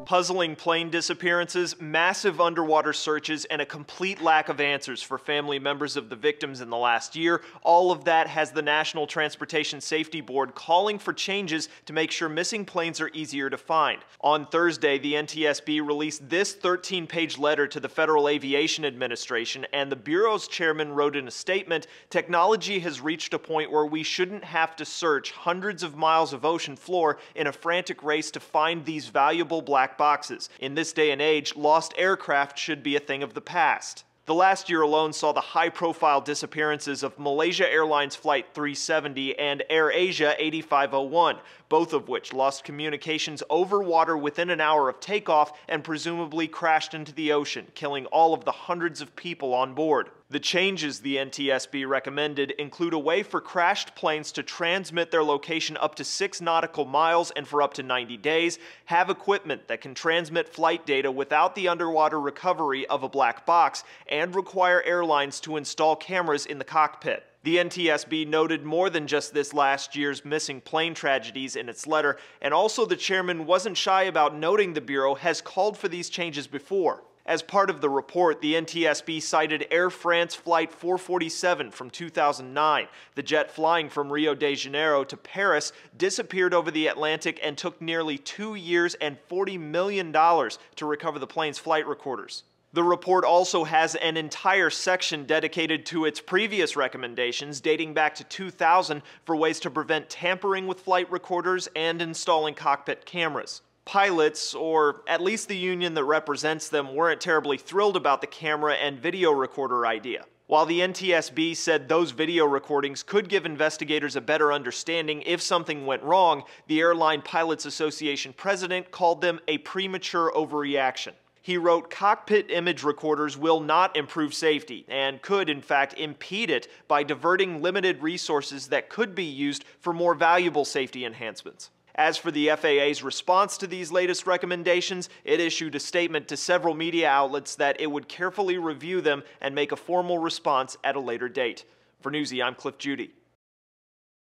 Puzzling plane disappearances, massive underwater searches, and a complete lack of answers for family members of the victims in the last year. All of that has the National Transportation Safety Board calling for changes to make sure missing planes are easier to find. On Thursday, the NTSB released this 13-page letter to the Federal Aviation Administration, and the Bureau's chairman wrote in a statement, "Technology has reached a point where we shouldn't have to search hundreds of miles of ocean floor in a frantic race to find these valuable black boxes. In this day and age, lost aircraft should be a thing of the past." The last year alone saw the high-profile disappearances of Malaysia Airlines Flight 370 and AirAsia 8501, both of which lost communications over water within an hour of takeoff and presumably crashed into the ocean, killing all of the hundreds of people on board. The changes the NTSB recommended include a way for crashed planes to transmit their location up to 6 nautical miles and for up to 90 days, have equipment that can transmit flight data without the underwater recovery of a black box, and require airlines to install cameras in the cockpit. The NTSB noted more than just this last year's missing plane tragedies in its letter, and also the chairman wasn't shy about noting the Bureau has called for these changes before. As part of the report, the NTSB cited Air France Flight 447 from 2009. The jet flying from Rio de Janeiro to Paris disappeared over the Atlantic and took nearly 2 years and $40 million to recover the plane's flight recorders. The report also has an entire section dedicated to its previous recommendations dating back to 2000 for ways to prevent tampering with flight recorders and installing cockpit cameras. Pilots, or at least the union that represents them, weren't terribly thrilled about the camera and video recorder idea. While the NTSB said those video recordings could give investigators a better understanding if something went wrong, the Airline Pilots Association president called them a premature overreaction. He wrote, "Cockpit image recorders will not improve safety and could, in fact, impede it by diverting limited resources that could be used for more valuable safety enhancements." As for the FAA's response to these latest recommendations, it issued a statement to several media outlets that it would carefully review them and make a formal response at a later date. For Newsy, I'm Cliff Judy.